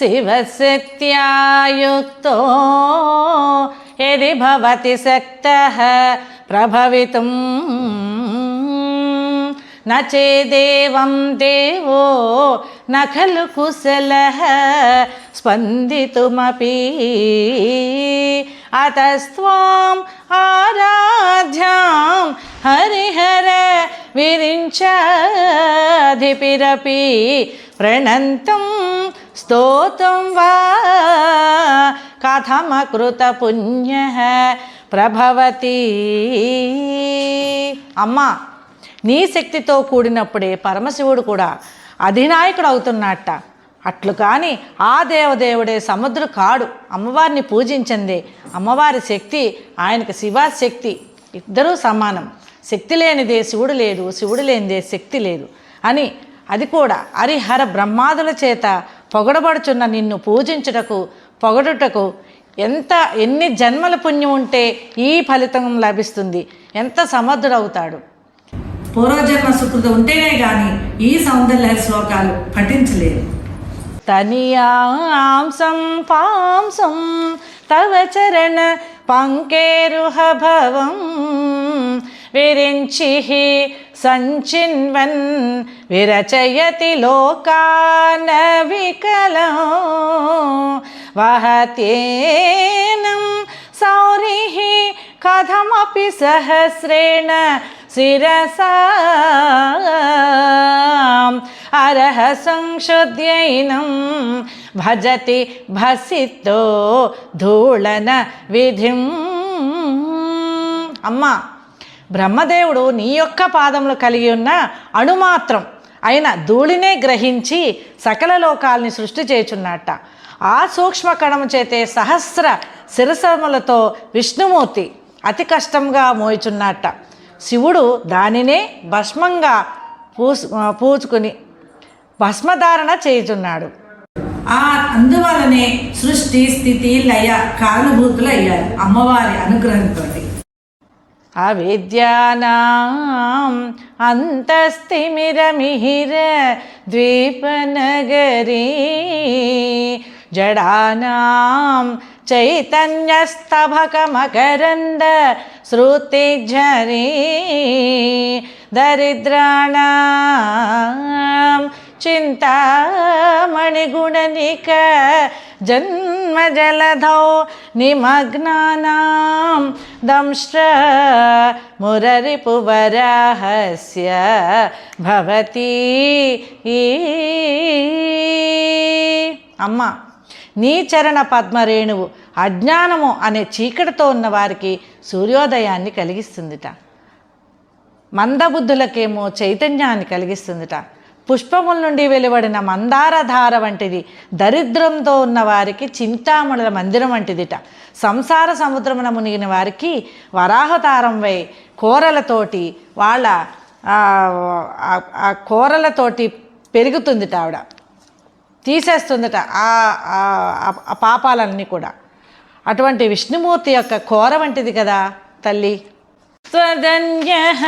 शिवशक्त्या युक्तो यदि भवति शक्तः प्रभवितुं न चेदेवं देवो न खलु कुशलः स्पन्दितुमपि अतस्त्वाम् आराध्यां हरिहर विरिञ्चाधिपिरपि प्रणन्तं स्तोत्रं वा कथमकृतपुण्यः ప్రభవతి. అమ్మా, నీ శక్తితో కూడినప్పుడే పరమశివుడు కూడా అధినాయకుడు అవుతున్నట్ట. అట్లు కానీ ఆ దేవదేవుడే సముద్రుడు కాడు. అమ్మవారిని పూజించిందే అమ్మవారి శక్తి, ఆయనకు శివశక్తి ఇద్దరూ సమానం. శక్తి లేనిదే శివుడు లేడు, శివుడు లేనిదే శక్తి లేదు అని, అది కూడా హరిహర బ్రహ్మాదుల చేత పొగడబడుచున్న నిన్ను పూజించుటకు పొగడుటకు ఎన్ని జన్మల పుణ్యం ఉంటే ఈ ఫలితం లభిస్తుంది. ఎంత సమర్థుడవుతాడు. పూర్వజన్మ సుకృతం ఉంటేనే కానీ ఈ సౌందర్య శ్లోకాలు పఠించలేదు. తనియాంసం పాంసం తవ చరణ పంకేరుహ భవం విరించి సంచిన్వన్ విరచయతి లోకాన వికలం వహత్యేనం సౌరిః కథమపి సహస్రేణ శిరసా అరహ సంశుద్ధ్యైనం భజతి భసితో ధూళన విధిం. అమ్మా, బ్రహ్మదేవుడు నీ యొక్క పాదములు కలిగి ఉన్న అణుమాత్రం అయిన ధూళినే గ్రహించి సకల లోకాల్ని సృష్టి చేయుచున్నట్ట. ఆ సూక్ష్మ కణము చేతే సహస్ర శిరసములతో విష్ణుమూర్తి అతి కష్టంగా మోయుచున్నట్ట. శివుడు దానినే భస్మంగా పూచుకుని భస్మధారణ చేయుచున్నాడు. అందువలనే సృష్టి స్థితి లయ కారణభూతులు అయ్యారు అమ్మవారి అనుగ్రహంతో. అవిద్యానాం అంతస్థిమిరమిహిర ద్వీపనగరీ జడానాం చైతన్యస్తభకమకరంద శృతిఝరీ దరిద్రాణాం చింతామణిగుణనిక జన్మజలధౌ నిమగ్నానాం దంష్ట్ర మురరిపువరాహస్య భవతి. అమ్మ, నీ చరణ పద్మరేణువు అజ్ఞానము అనే చీకటితో ఉన్న వారికి సూర్యోదయాన్ని కలిగిస్తుందిట. మందబుద్ధులకేమో చైతన్యాన్ని కలిగిస్తుందిట. పుష్పముల నుండి వెలువడిన మందారధార వంటిది దరిద్రంతో ఉన్న వారికి చింతామణుల మందిరం వంటిదిట. సంసార సముద్రమున మునిగిన వారికి వరాహతారం వై కూరలతోటి వాళ్ళ కూరలతోటి పెరుగుతుందిట. ఆవిడ తీసేస్తుందట ఆ పాపాలన్నీ కూడా. అటువంటి విష్ణుమూర్తి యొక్క కూర వంటిది కదా తల్లి. త్వదన్యః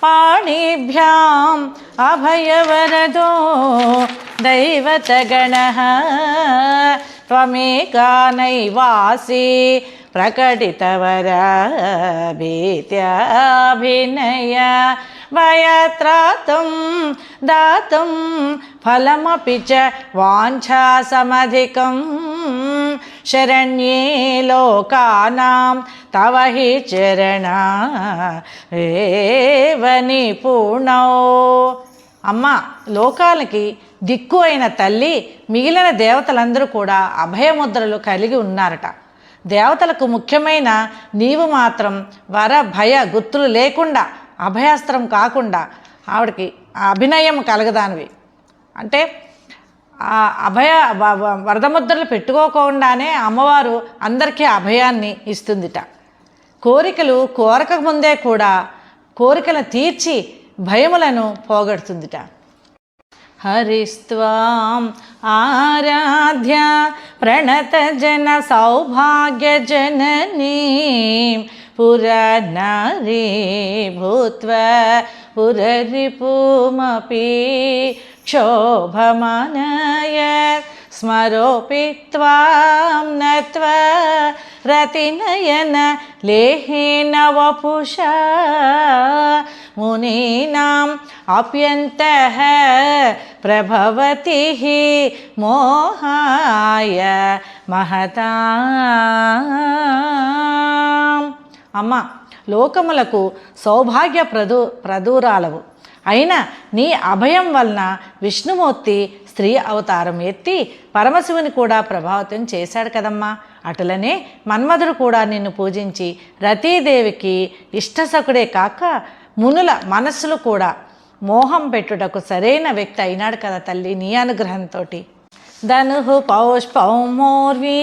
పాణిభ్యాం అభయవరదో దైవతగణః త్వమేకా నైవాసి ప్రకటితవరభీత్యాభినయ వయత్రాతుం దాతుం ఫలమపి చ వాంఛాసమధికం శరణ్యే లోకానాం తవ హి చరణా ఏవ నిపుణౌ. అమ్మ, లోకాలకి దిక్కు అయిన తల్లి మిగిలిన దేవతలందరూ కూడా అభయముద్రలు కలిగి ఉన్నారట. దేవతలకు ముఖ్యమైన నీవు మాత్రం వర భయ గుర్తులు లేకుండా అభయాస్త్రం కాకుండా ఆవిడకి అభినయం కలగదానివి. అంటే వరదముద్రలు పెట్టుకోకుండానే అమ్మవారు అందరికీ అభయాన్ని ఇస్తుందిట. కోరికలు కోరక ముందే కూడా కోరికలను తీర్చి భయములను పోగొడుతుందిట. హరిస్త్వాం ఆరాధ్య ప్రణత జన సౌభాగ్య జననీ పురనారీ భూత్వా పురరిపుమపి క్షోభమానయ స్మరోపి త్వాం నత్వా రతినయన లేహేన వపుషా మునీనాం అప్యంతః ప్రభవతి మోహాయ మహతాం. అమ్మ, లోకములకు సౌభాగ్య ప్రదూరాలవు అయినా నీ అభయం వలన విష్ణుమూర్తి స్త్రీ అవతారం ఎత్తి పరమశివుని కూడా ప్రభావితం చేశాడు కదమ్మా. అటులనే మన్మధుడు కూడా నిన్ను పూజించి రతీదేవికి ఇష్టసకుడే కాక మునుల మనస్సులు కూడా మోహం పెట్టుటకు సరైన వ్యక్తి అయినాడు కదా తల్లి నీ అనుగ్రహంతో. ధను పౌష్పౌ మోర్వీ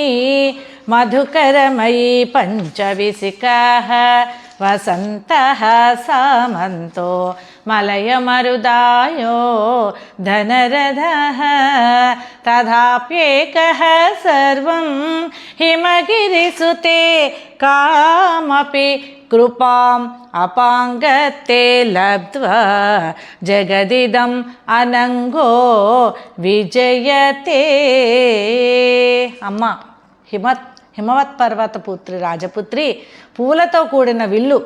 మధుకరమయీ పంచవిసికాః వసంతః సామంతో మలయమరుదాయో ధనరథః తథాప్యేకః సర్వం హిమగిరిసుతే కామపి కృపాం అపాంగతే లబ్ధ్వా జగదిదం అనంగో విజయతే. అమ్మ, హిమవత్ పర్వతపుత్రి రాజపుత్రి, పూలతో కూడిన విల్లు,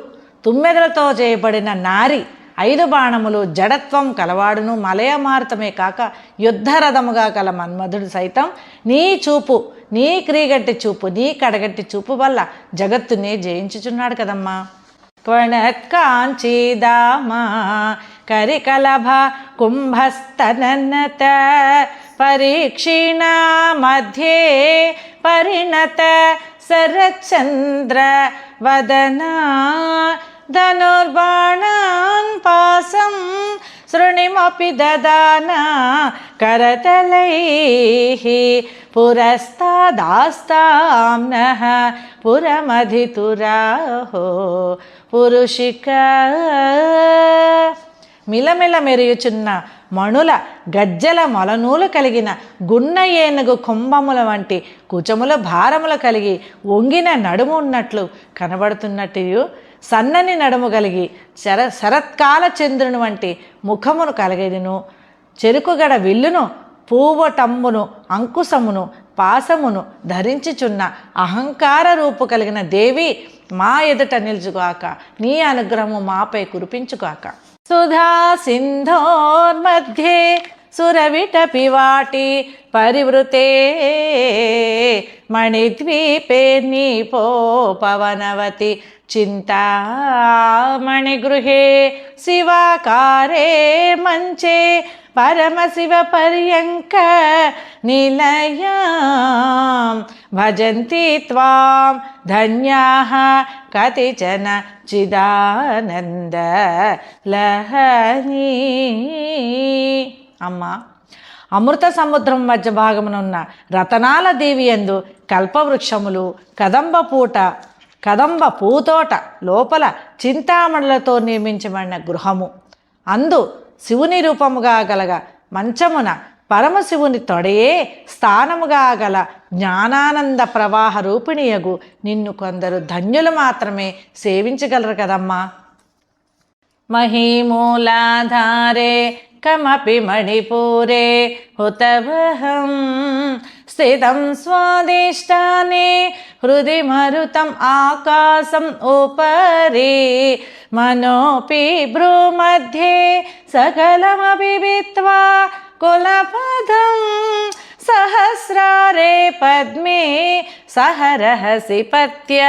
తుమ్మెదలతో చేయబడిన నారి, 5 బాణములు, జడత్వం కలవాడును, మలయమారుతమే కాక యుద్ధరథముగా కల మన్మధుడు సైతం నీ చూపు, నీ క్రీగట్టి చూపు, నీ కడగట్టి చూపు వల్ల జగత్తునే జయించుచున్నాడు కదమ్మా. క్వణత్కాంచీదామా కరికలభ కుంభస్తననత పరీక్షిణ మధ్యే పరిణత శరచంద్ర వదనా ధనుర్బాణాన్ పాసం శృణిమపి దదానా కరతలైః పురస్తాదాస్తాం నః పురమధితురాహో పురుషిక. మిలమిల మెరియుచున్న మణుల గజ్జల మొలనూలు కలిగిన గున్న ఏనుగు కుంభముల వంటి కుచముల భారములు కలిగి వంగిన నడుము ఉన్నట్లు కనబడుతున్నట్టు సన్నని నడుము కలిగి శరత్కాల చంద్రుని వంటి ముఖమును కలిగిను, చెరుకుగడ విల్లును, పూవటంబును, అంకుశమును, పాసమును ధరించుచున్న అహంకార రూపు కలిగిన దేవి మా ఎదుట నిలుచుగాక, నీ అనుగ్రహము మాపై కురిపించుగాక. సుధా సింధోర్మధ్యే సురవిటపివాటి పరివృతే మణిద్వీపే నీపో పవనవతి చింతామణిగృహే శివాకారే మంచే పరమశివ పర్యంక నిలయాం భజంతి త్వాం ధన్యాః కతిచన చిదానంద లహరీ. అమ్మ, అమృత సముద్రం మధ్య భాగమునున్న రతనాల దేవి యందు కల్పవృక్షములు, కదంబ పూతోట లోపల చింతామణులతో నిర్మించబడిన గృహము, అందు శివుని రూపముగా గలగ మంచమున పరమశివుని తొడయే స్థానముగా గల జ్ఞానానంద ప్రవాహ రూపిణియగు నిన్ను కొందరు ధన్యులు మాత్రమే సేవించగలరు కదమ్మా. మహీమూలాధారే కమపి మణిపూరే హుతవహం స్థితం స్వాదిష్టానే హృది మరుతం ఆకాశం ఉపరి మనోపి భ్రూమధ్యే సకలమపి విత్వా కులపదం సహస్రారే పద్మే సహరహసి పత్య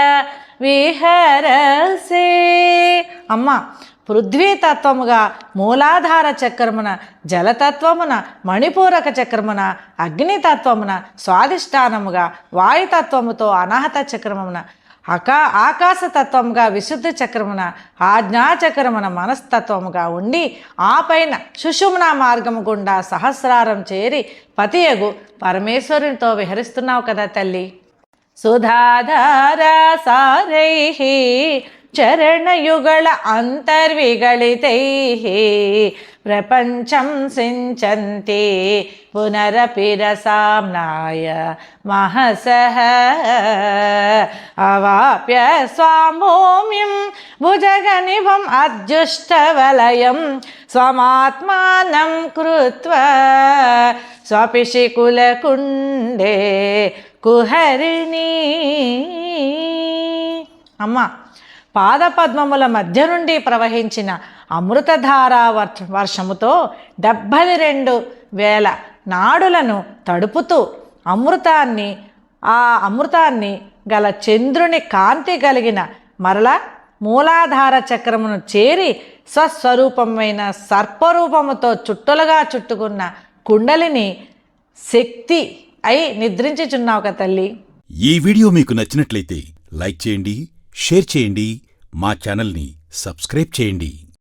విహరసే. అమ్మ, పృథ్వీతత్వముగా మూలాధార చక్రమున, జలతత్వమున, మణిపూరక చక్రమున, అగ్నితత్వమున, స్వాధిష్టానముగా వాయుతత్వముతో అనాహత చక్రమున, ఆకాశతత్వముగా విశుద్ధ చక్రమున, ఆజ్ఞాచక్రమున మనస్తత్వముగా ఉండి ఆ పైన సుషుమ్నా మార్గము గుండా సహస్రారం చేరి పతియగు పరమేశ్వరునితో విహరిస్తున్నావు కదా తల్లి. సుధాధార సారైః చరణయుగళ అంతర్విగళితైః ప్రపంచం సించంతి పునరపి రసామ్నాయ మహసః అవాప్య స్వాభూమిం భుజగనిభం అద్యుష్టవలయం స్వమాత్మానం కృత్వా స్వపిశికులకుండే కుహరిణి. అమ్మ, పాదపద్మముల మధ్య నుండి ప్రవహించిన అమృతధారా వర్షముతో 72,000 నాడులను తడుపుతూ ఆ అమృతాన్ని గల చంద్రుని కాంతి కలిగిన మరల మూలాధార చక్రమును చేరి స్వస్వరూపమైన సర్పరూపముతో చుట్టలుగా చుట్టుకున్న కుండలిని శక్తి అయి నిద్రించుచున్నావు కదా తల్లి. ఈ వీడియో మీకు నచ్చినట్లయితే లైక్ చేయండి, షేర్ చేయండి, మా ఛానల్ని సబ్స్క్రైబ్ చేయండి.